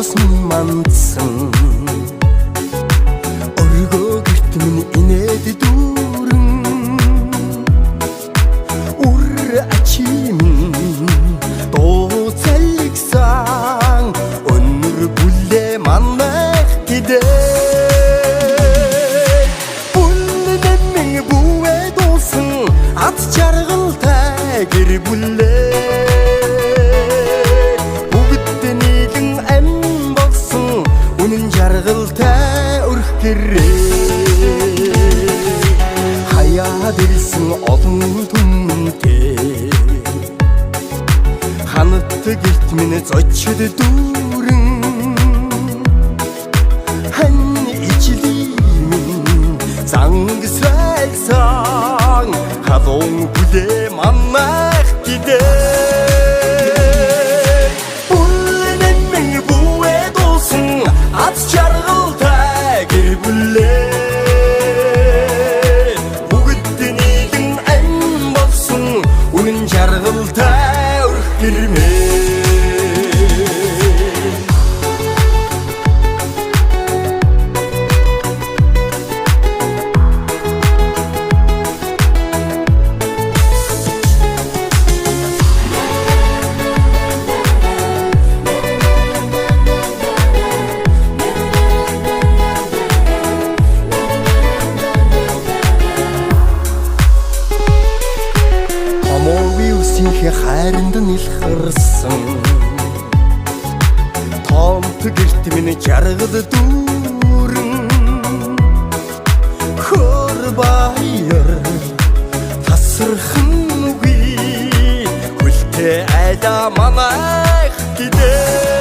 дуусан мандсан өргөө гэрт минь инээд дүүрэн үр ачимин дуу цалгсан өнөр бүлээ манайх гэдэг бүлэн минь бүвэ дуусан ат жаргалтай гэр бүлээ жаргалтай өрх гэрээ хаяад ирсэн олон түмэнтэй ханат гэрт минь зочид дүүрэн хань ичлийн зангсрайсан хадон бүлээ манайх гэдэг жаргалтай гэр бүлээ бүгднийгэн ань болсон үнэн жаргалтай өрх гэрмээ хайранд нэлхэрсэн томт гэрт минь жаргал дүүрэн хөр баяр тасархан үгүй хүлтэй айда манайх гэдэг